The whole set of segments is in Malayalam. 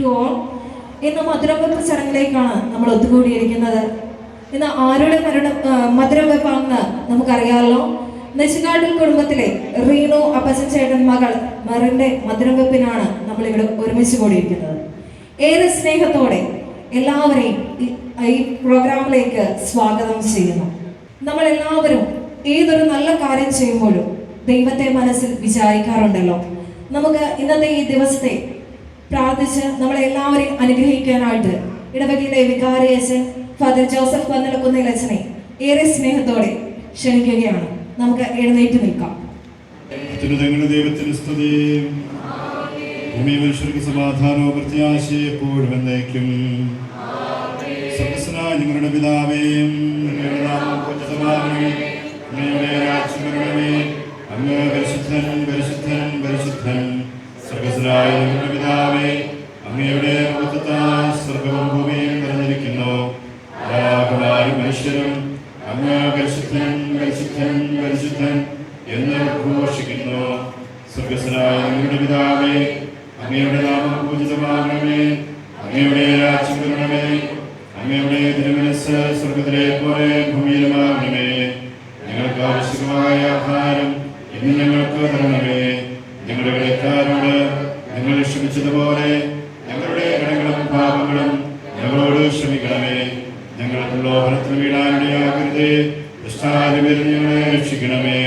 You all. ഇന്ന് മധുരവെപ്പ് ചടങ്ങിലേക്കാണ് നമ്മൾ ഒത്തുകൂടിയിരിക്കുന്നത്. ഇന്ന് ആരുടെ മധുരവെപ്പാണെന്ന് നമുക്കറിയാമല്ലോ. നെച്ചിക്കാട്ടിൽ കുടുംബത്തിലെ റീനു അപ്പച്ചൻ ചേട്ടൻ മകൾ മെറിന്റെ മധുരവെപ്പിനാണ് നമ്മളിവിടെ ഒരുമിച്ച് കൂടിയിരിക്കുന്നത്. ഏറെ സ്നേഹത്തോടെ എല്ലാവരെയും ഈ പ്രോഗ്രാമിലേക്ക് സ്വാഗതം ചെയ്യുന്നു. നമ്മളെല്ലാവരും ഏതൊരു നല്ല കാര്യം ചെയ്യുമ്പോഴും ദൈവത്തെ മനസ്സിൽ വിചാരിക്കാറുണ്ടല്ലോ. നമുക്ക് ഇന്നത്തെ ഈ ദിവസത്തെ പ്രാർത്ഥിച്ച് നമ്മളെല്ലാവരെയും അനുഗ്രഹിക്കാനായിട്ട് ഇടവകയിലെ വികാരിയച്ഛൻ ഫാദർ ജോസഫ് വന്നലക്കുന്നേലച്ഛനെ ഏറെ സ്നേഹത്തോടെ ക്ഷണിക്കുകയാണ്. നമുക്ക് എഴുന്നേറ്റ് നിൽക്കാം. ദൈവത്തിന് സ്തുതി. ഭൂമി മനുഷ്യർക്ക് സമാധാനവും പ്രത്യാശയും എപ്പോഴും എന്നേക്കും. സർവ്വസ്വനായ ഞങ്ങളുടെ പിതാവേയും അങ്ങയുടെ നാമം പൂജിതമാകണമേ. അങ്ങയുടെ രാജ്യം വരണമേ. അങ്ങ് പരിശുദ്ധൻ പരിശുദ്ധൻ പരിശുദ്ധൻ. സർവ്വസ്വനായ ഞങ്ങളുടെ പിതാവേ, അങ്ങയുടെ മഹത്വത്താൽ സ്വർഗ്ഗവും ഭൂമിയും നിറഞ്ഞിരിക്കുന്നു. ആകാശവും മനുഷ്യരും അങ്ങ് പരിശുദ്ധൻ പരിശുദ്ധൻ പരിശുദ്ധൻ എന്ന് ഘോഷിക്കുന്നു. സ്വർഗ്ഗസ്വനായ ഞങ്ങളുടെ പിതാവേ, അങ്ങയുടെ നാമം പൂജിതമാകണമേ. അങ്ങയുടെ രാജ്യം വരണമേ. അങ്ങയുടെ തിരുമനസ്സ് സ്വർഗ്ഗത്തിലെ പോലെ ഭൂമിയിലുമാകണമേ. ഞങ്ങൾക്ക് ആവശ്യമായ ആഹാരം ഇന്ന് ഞങ്ങൾക്ക് തരണമേ. ഞങ്ങളുടെ കടക്കാരോട് ഞങ്ങൾ ക്ഷമിച്ചതുപോലെ ഞങ്ങളുടെ കടങ്ങളും പാപങ്ങളും ഞങ്ങളോട് ക്ഷമിക്കണമേ. ഞങ്ങൾ പ്രലോഭനത്തിൽ വീഴാനിടയാകരുതേ. ദുഷ്ടാരൂപിയിൽ ഞങ്ങളെ രക്ഷിക്കണമേ.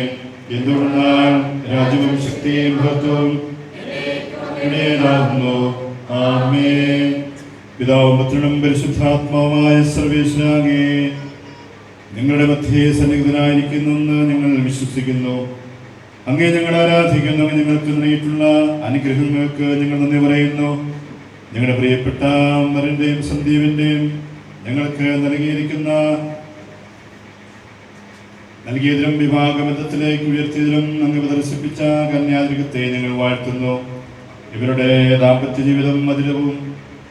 എന്തുകൊണ്ടാൽ രാജ്യവും ശക്തിയും മഹത്വവും ആമേൻ. പിതാവും പുത്രനും പരിശുദ്ധാത്മാവുമായ സർവേശ്വരനേ, നിങ്ങളുടെ മധ്യേ സന്നിഹിതനായിരിക്കുന്നെന്ന് ഞങ്ങൾ വിശ്വസിക്കുന്നു. അങ്ങേ ഞങ്ങൾ ആരാധിക്കുന്നു. ഞങ്ങൾക്ക് നൽകിയിട്ടുള്ള അനുഗ്രഹങ്ങൾക്ക് ഞങ്ങൾ നന്ദി പറയുന്നു. ഞങ്ങളുടെ പ്രിയപ്പെട്ട മറിന്റെയും സന്ദീപിന്റെയും ഞങ്ങൾക്ക് നൽകിയതിലും വിവാഹബന്ധത്തിലേക്ക് ഉയർത്തിയതിലും അങ്ങ് പ്രദർശിപ്പിച്ച കന്യാതിരികത്തെ ഞങ്ങൾ വാഴ്ത്തുന്നു. ഇവരുടെ ദാമ്പത്യ ജീവിതം മധുരവും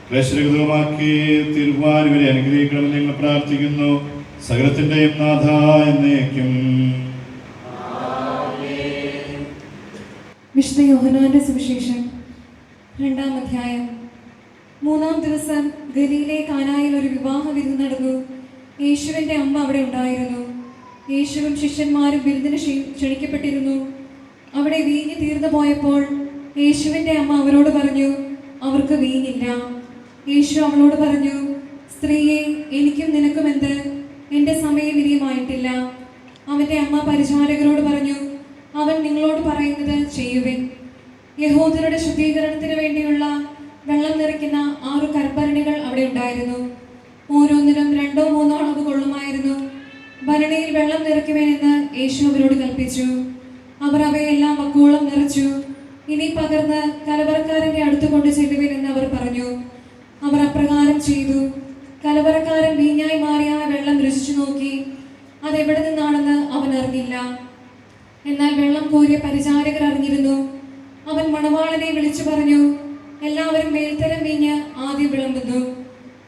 ക്ലേശരഹിതവുമാക്കി തീർക്കുവാൻ ഇവരെ അനുഗ്രഹിക്കണമെന്ന് ഞങ്ങൾ പ്രാർത്ഥിക്കുന്നു. സകലത്തിന്റെയും നാഥ എന്നേക്കും. വിശുദ്ധ യോഹന്നാന്റെ സുവിശേഷം 2-ാം അധ്യായം. 3-ാം ദിവസം ഗലീലയിലെ കാനായിൽ ഒരു വിവാഹ വിരുന്ന് നടന്നു. യേശുവിന്റെ അമ്മ അവിടെ ഉണ്ടായിരുന്നു. യേശുവും ശിഷ്യന്മാരും വിരുന്നിന് ക്ഷണിക്കപ്പെട്ടിരുന്നു. അവിടെ വീഞ്ഞ് തീർന്നു പോയപ്പോൾ യേശുവിന്റെ അമ്മ അവരോട് പറഞ്ഞു, അവർക്ക് വീഞ്ഞില്ല. യേശു അവളോട് പറഞ്ഞു, സ്ത്രീയെ, എനിക്കും നിനക്കും എന്ത്? എൻ്റെ സമയം ഇനിയുമായിട്ടില്ല. അവന്റെ അമ്മ പരിചാരകരോട് പറഞ്ഞു, അവൻ നിങ്ങളോട് പറയുന്നത് ചെയ്യുവിൻ. യഹൂദരുടെ ശുദ്ധീകരണത്തിന് വേണ്ടിയുള്ള വെള്ളം നിറയ്ക്കുന്ന 6 കൽഭരണികൾ അവിടെ ഉണ്ടായിരുന്നു. ഓരോന്നിനും 2-3 അളവ് കൊള്ളുമായിരുന്നു. ഭരണിയിൽ വെള്ളം നിറയ്ക്കുവാനെന്ന് യേശു അവരോട് കൽപ്പിച്ചു. അവർ അവയെല്ലാം വക്കോളം നിറച്ചു. ഇനി പകർന്ന് കലവറക്കാരന്റെ അടുത്ത് കൊണ്ട് ചെല്ലുവിൻ എന്ന് അവർ പറഞ്ഞു. അവർ അപ്രകാരം ചെയ്തു. കലവറക്കാരൻ വീഞ്ഞായി മാറിയ വെള്ളം രുചിച്ചു നോക്കി. അതെവിടെ നിന്നാണെന്ന് അവൻ അറിഞ്ഞില്ല. എന്നാൽ വെള്ളം കോരിയ പരിചാരകർ അറിഞ്ഞിരുന്നു. അവൻ മണവാളനെ വിളിച്ചു പറഞ്ഞു, എല്ലാവരും മേൽത്തരം വീഞ്ഞ് ആദ്യം വിളമ്പുന്നു.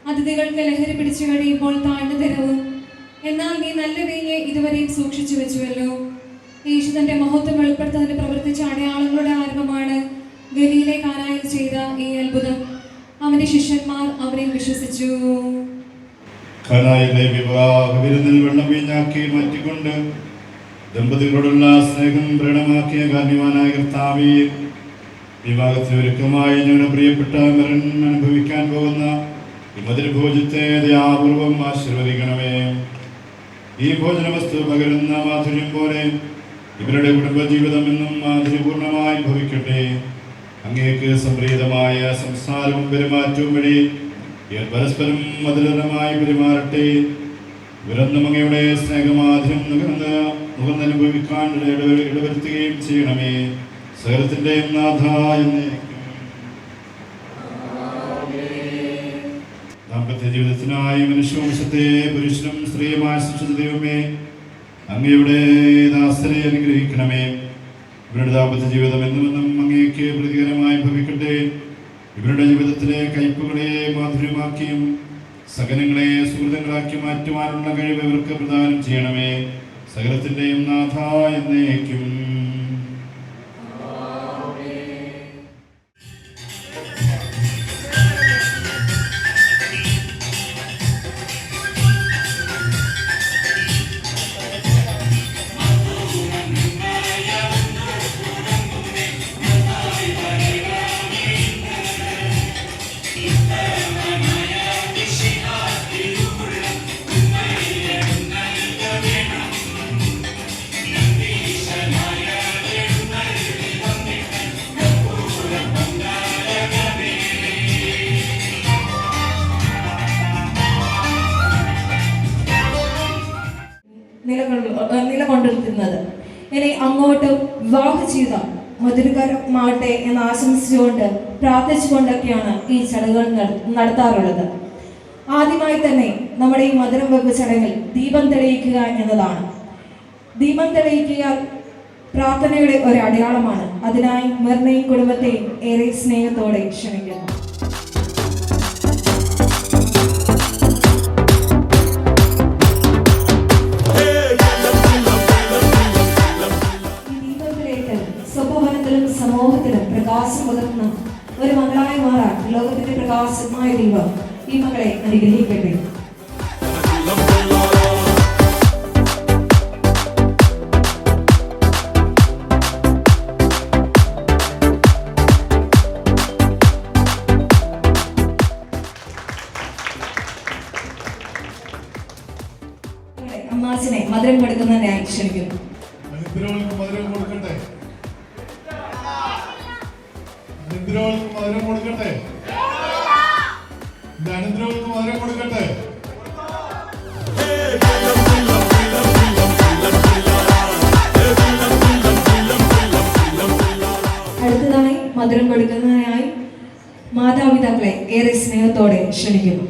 അതിഥികൾക്ക് ലഹരി പിടിച്ചു കഴിയുമ്പോൾ താഴ്ന്നു തരവും. എന്നാൽ നീ നല്ല വീഞ്ഞ് ഇതുവരെയും സൂക്ഷിച്ചു വെച്ചുവല്ലോ. യേശു തന്റെ മഹത്വം വെളിപ്പെടുത്തുന്നതിന് പ്രവർത്തിച്ച അടയാളങ്ങളുടെ ആരംഭമാണ് ഗലീലയിലെ കാനായിൽ ചെയ്ത ഈ അത്ഭുതം. അവന്റെ ശിഷ്യന്മാർ അവരെ വിശ്വസിച്ചു. കാനായിലെ വിവാഹ വിരുന്നിൽ വെള്ളം വീഞ്ഞാക്കി മാറ്റിക്കൊണ്ട് ദമ്പതികളോടുള്ള സ്നേഹം പ്രകടമാക്കിയ കാരണവാനായ കർത്താവേ, വിവാഹത്തിന് ഒരുക്കമായി ഞങ്ങളുടെ പ്രിയപ്പെട്ട മരൻ അനുഭവിക്കാൻ പോകുന്ന ഈ മധുരഭോജത്തെ ദയാപൂർവം ആശീർവദിക്കണമേ. ഈ ഭോജന വസ്തു പകരുന്ന മാധുര്യം പോലെ ഇവരുടെ കുടുംബജീവിതം എന്നും മാധുര്യപൂർണമായി ഭവിക്കട്ടെ. അങ്ങേക്ക് സംപ്രീതമായ സംസാരവും പെരുമാറ്റവും വഴി ഇവർ പരസ്പരം മധുരമായി പെരുമാറട്ടെ. ഇവരൊന്നും അങ്ങയുടെ സ്നേഹമാധുര്യം നുകർന്നനുഭവിക്കാൻ ഇടവരുത്തുകയും ചെയ്യണമേ. സകലത്തിന്റെയും നാഥ എന്നേക്കും. ദാമ്പത്യ ജീവിതത്തിനായി മനുഷ്യവംശത്തെ പുരുഷനും സ്ത്രീയുമായി സൃഷ്ടിച്ച ദൈവമേ, അങ്ങയുടെ ദാസരെ അനുഗ്രഹിക്കണമേ. ഇവരുടെ ദാമ്പത്യ ജീവിതം എന്നുമെന്നും അങ്ങേക്ക് പ്രതികരമായി ഭവിക്കട്ടെ. ഇവരുടെ ജീവിതത്തിലെ കയ്പുകളെ മാധുര്യമാക്കിയും സകലങ്ങളെ സുഹൃത്തുക്കളാക്കി മാറ്റുവാനുള്ള കഴിവ് ഇവർക്ക് പ്രദാനം ചെയ്യണമേ. സകലത്തിന്റെയും നാഥ എന്നേക്കും. അങ്ങോട്ടും വിവാഹ ജീവിതം മധുരകരമാകട്ടെ എന്ന് ആശംസിച്ചുകൊണ്ട് പ്രാർത്ഥിച്ചുകൊണ്ടൊക്കെയാണ് ഈ ചടങ്ങുകൾ നടത്താറുള്ളത്. ആദ്യമായി തന്നെ നമ്മുടെ ഈ മധുരം വെപ്പ് ചടങ്ങിൽ ദീപം തെളിയിക്കുക എന്നതാണ്. ദീപം തെളിയിക്കുക പ്രാർത്ഥനയുടെ ഒരു അടയാളമാണ്. അതിനായി മിർനയും കുടുംബത്തെയും ഏറെ സ്നേഹത്തോടെ ക്ഷണിക്കുന്നു. സ്വഭവനത്തിലും സമൂഹത്തിലും പ്രകാശം പകർന്ന ഒരു മകളായി മാറാൻ ലോകത്തിന്റെ പ്രകാശമായ ദീപം ഈ മകളെ അനുഗ്രഹിക്കട്ടെ. അമ്മാസിനെ മധുരം കൊടുക്കുന്നതിനായി ക്ഷണിക്കുന്നു. മധുരം കൊടുക്കട്ടെ. മധുരം കൊടുക്കട്ടെ. ദരിദ്രർക്ക് മധുരം കൊടുക്കട്ടെ. അടുത്തതായി മധുരം കൊടുക്കുന്നതിനായി മാതാപിതാക്കളെ ഏറെ സ്നേഹത്തോടെ ക്ഷണിക്കുന്നു.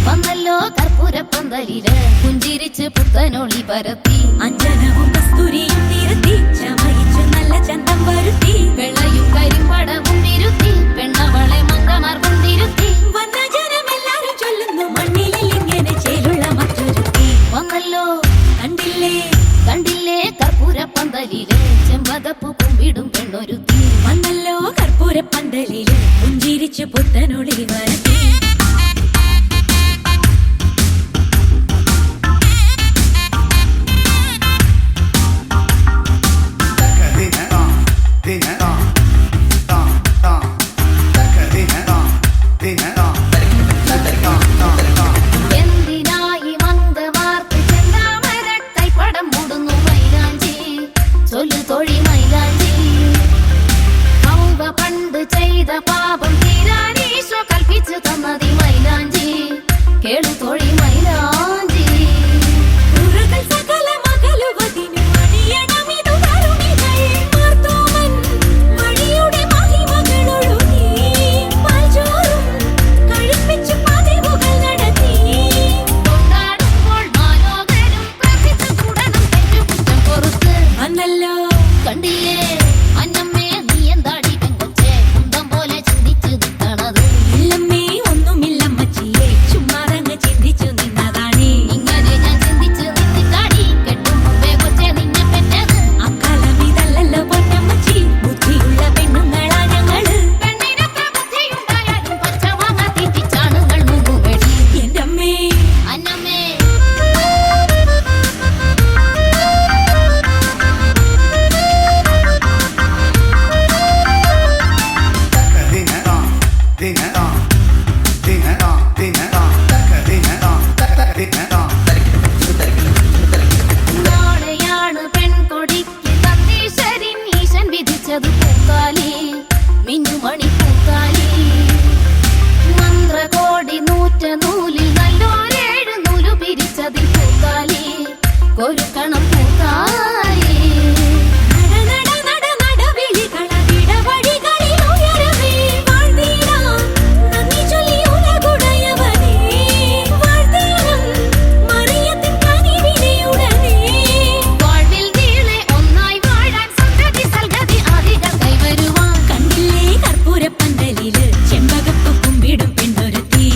വന്നല്ലോ കർപ്പൂരപ്പന്തലില് പുഞ്ചിരിച്ച് പുത്തനൊളി പരത്തി അഞ്ജനവും കസ്തൂരിയും നിരത്തി ചമയിച്ചു നല്ല ചന്തം വരുത്തി വെള്ളയും കരിമ്പടവും തിരുത്തി പെണ്ണവളെ മങ്കമാർക്കും തിരുത്തി വന്ന ജനമെല്ലാരും ചൊല്ലുന്നു മണ്ണിലിൽ ഇങ്ങനെ ചേലുള്ള മറ്റൊരുത്തി വന്നല്ലോ കണ്ടില്ലേ കണ്ടില്ലേ കർപ്പൂരപ്പന്തലില് ചെമ്പകപ്പൂ കുമ്പിടും പെണ്ണൊരുത്തി വന്നല്ലോ കർപ്പൂരപ്പന്തലില് പുഞ്ചിരിച്ച് പുത്തനൊളി വരത്തി പാപം തീരാനീശോ കൽപ്പിച്ചു തന്നതി മൈലാഞ്ചി കേളു തൊഴി മൈലാഞ്ചി സകല മകളുവതിനു മണിയണമിതു തരുണികൾ മാർത്തോമൻ വഴിയുടെ മഹിമകളൊഴുകി പാൽചോറും കഴിപ്പിച്ചു പതിവുകൾ നടത്തി കൊണ്ടാടുമ്പോൾ മാലോകരും പ്രാർത്ഥിച്ചു കൂടണം തെറ്റുകുറ്റം പൊറുത്ത് വന്നല്ലോ കണ്ടില്ലേ അന്നമ്മേ നീ എന്താടി മിന്നുമണി പൂക്കാലി മന്ത്രകോടി നൂറ്റ നൂലിൽ നല്ലോരേഴ് നൂലു പിരിച്ചതിൽ പൂക്കാലി കൊരുക്കണം പൂക്കാലി ചെമ്പകപ്പ് കുമ്പിടും പെണ്ണൊരുത്തി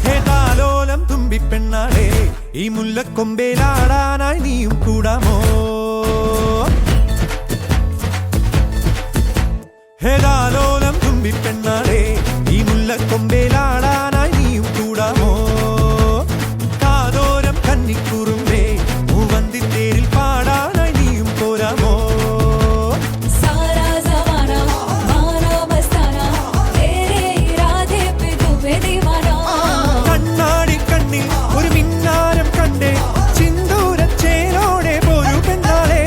ഹേതാലോലം തുമ്പിപ്പെണ്ണാളെ ഈ മുല്ലക്കൊമ്പേലാടാനായി നീയും കൂടാമോ? ഹേതാലോലം തുമ്പിപ്പെണ്ണാളെ ഈ മുല്ലക്കൊമ്പേലാടാനായി നീയും കൂടാമോ? കാതോരം കന്നിക്കുറുമ്പേ മൂവന്തിത്തേരിൽ പാടാനായി നീയും പോരാമോ? കണ്ണാടി കണ്ണിൽ ഒരു മിന്നാരം കണ്ടേ ചിന്തൂരച്ചേരോടെ പോരു പെണ്ണാളെ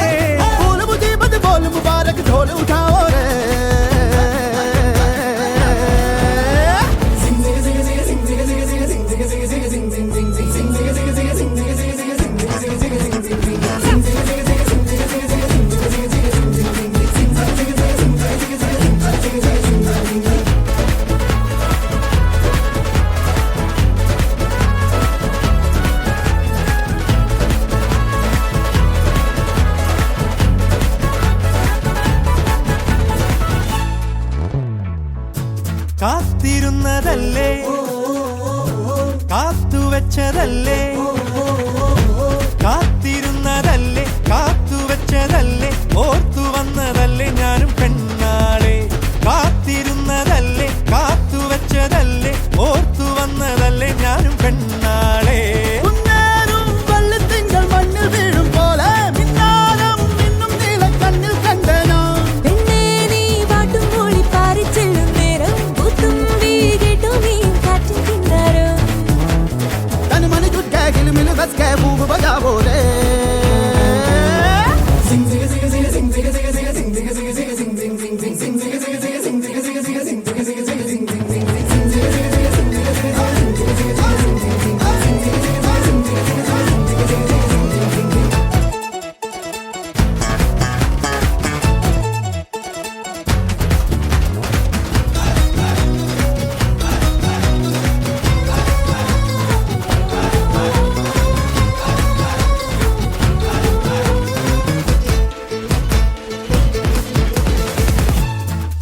കാത്തിരുന്നതല്ലേ കാത്തുവെച്ചതല്ലേ കാത്തിരുന്നതല്ലേ കാത്തുവെച്ചതല്ലേ ഓർത്തു വന്നതല്ലേ ഞാനും പെണ്ണാളെ കാത്തിരുന്നതല്ലേ കാത്തുവെച്ചതല്ലേ ഓർത്തു വന്നതല്ലേ ഞാനും പെണ്ണാളെ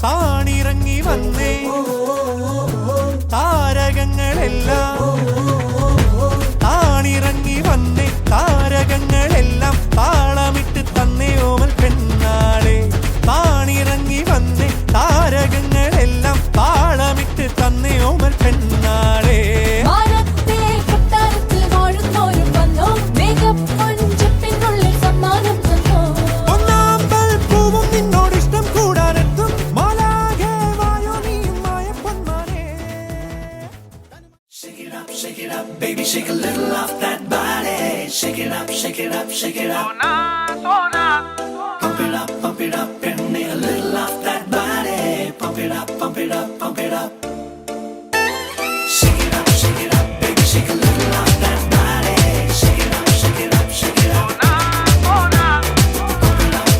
താണിറങ്ങി വന്നേ താരകങ്ങളെല്ലാം താണിറങ്ങി വന്നേ താരകങ്ങളെല്ലാം താളമിട്ട് തന്നേ ഓമൽ പെണ്ണാളെ താണിറങ്ങി വന്നേ താരകങ്ങളെല്ലാം താളമിട്ട് തന്നേ ഓമൽ പെണ്ണാളെ Shake it up, baby, shake a little off that body. Shake it up, shake it up, shake it up. Pump it up, and a little off that body. Pump it up, pump it up, pump it up. Shake it up, baby, shake a little off that body. Shake it up, shake it up, shake it up.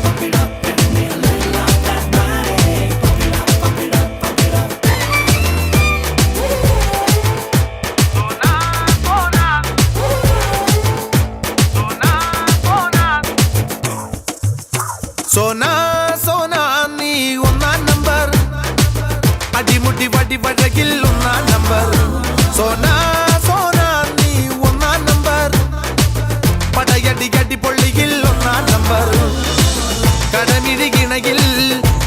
Pump it up, and a little off that body. Pump it up, pump it up, pump it up. സോനാ സോനാ നീ ഒന്നാം നമ്പർ അടിമുടി വടി വഴകിൽ ഒന്നാം നമ്പർ സോനാ സോനാ നീ ഒന്നാം നമ്പർ പടയടി കടി പൊള്ളിയിൽ ഒന്നാം നമ്പർ കടമിഴികിണയിൽ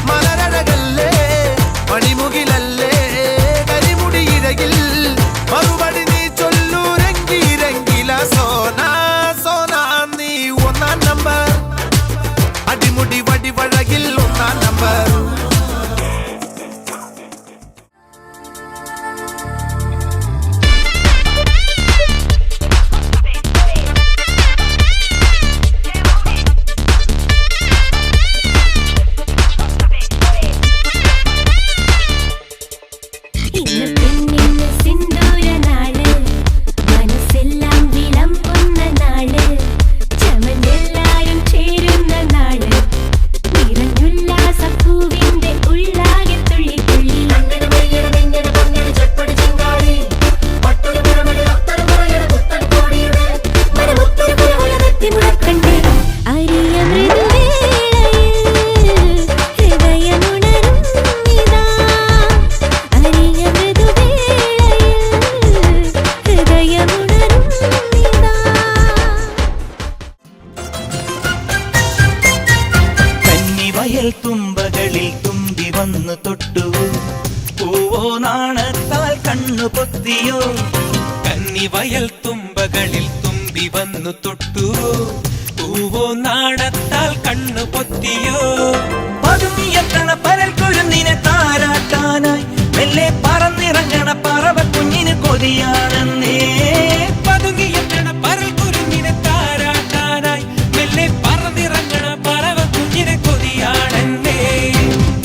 മലരഴകല്ലേ മണിമുകിലല്ലേ കരിമുടി ഇഴകിൽ മറുപടി നീ ചൊല്ലൂരെങ്കിരെങ്കില സോനാ സോനാ നീ ഒന്നാം നമ്പർ അടിമുടി വടി വഴകിൽ ഒന്നാം നമ്പർ പൂവോ നാണത്താൽ കണ്ണു പൊത്തിയോ കന്നിവയൽ തുമ്പകളിൽ തുമ്പി വന്നു തൊട്ടു പൂവോ നാണത്താൽ കണ്ണു പൊത്തിയോ പതുങ്ങിയെത്തണ പരൽ കുരുന്നിനെ താരാട്ടാനായി മെല്ലെ പറന്നിറങ്ങണ പറവ കുഞ്ഞിന് കൊതിയാണെന്നേ പതുങ്ങിയെത്തണ പരൽ കുരുന്നിനെ താരാട്ടാനായി മെല്ലെ പറന്നിറങ്ങണ പറവ കുഞ്ഞിന് കൊതിയാണെന്നേ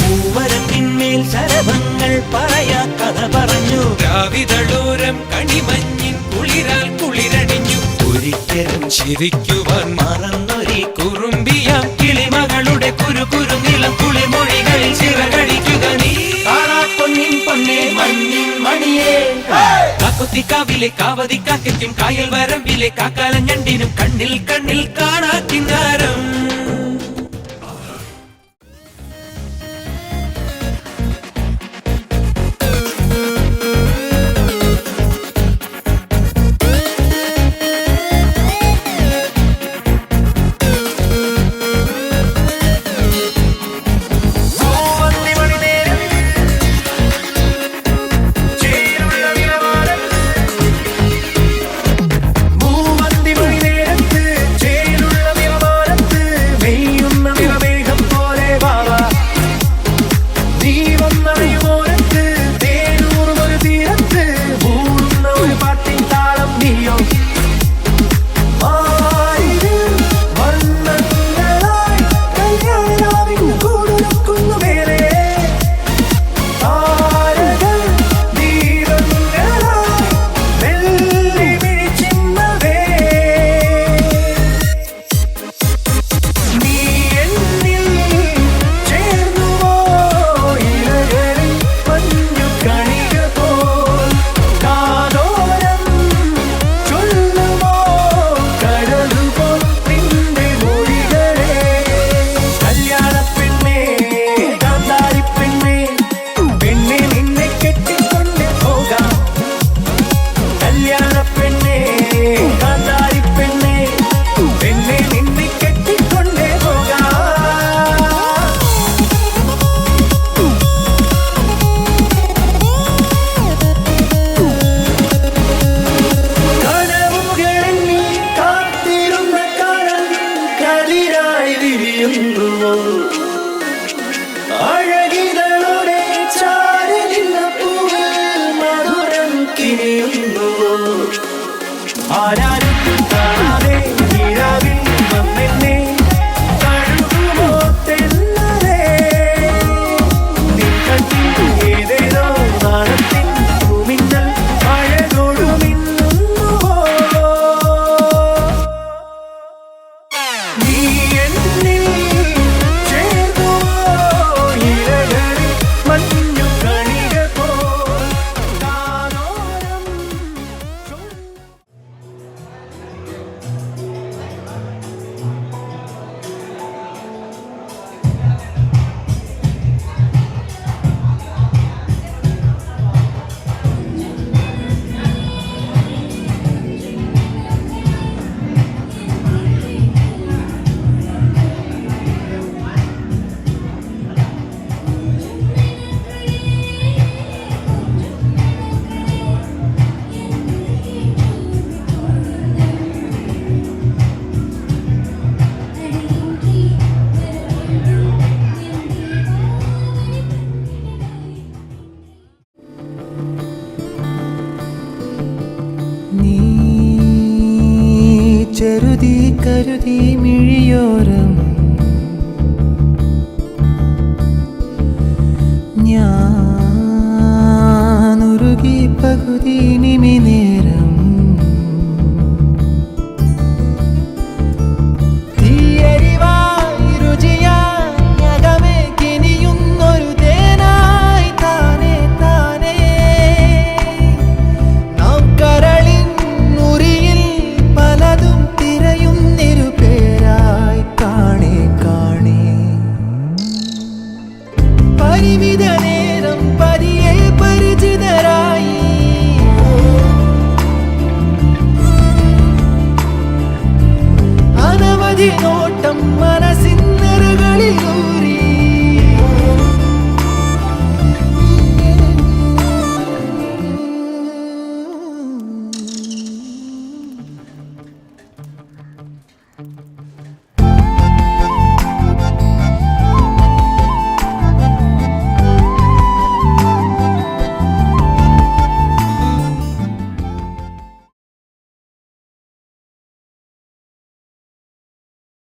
പൂവരത്തിന്മേൽ ശരഭങ്ങൾ പറയാ കഥ പറഞ്ഞു രാവിതളോരം കണിമഞ്ഞിൻ കുളിരാൽ കുളിരണിഞ്ഞു ഒരിക്കലും ചിരിക്കുവാൻ മറന്നൊരി കുറുമ്പിയാം കിളിമകളുടെ കുരു നിലം കുളിമൊഴികളിൽ ചിറകടിക്കുക നീ പൊന്നിൻ പൊന്നേ മഞ്ഞിൻ മണിയേ കാക്കൊത്തിക്കാവിലെ കാവതി കാക്കയ്ക്കും കായൽ വരമ്പിലെ കാക്കാലഞ്ഞണ്ടിനും കണ്ണിൽ കണ്ണിൽ കാണാ കിന്നാരം ചെറുതി കരുതി മിഴിയോരം ഞാനുരുകി പകുതി നിമിനേ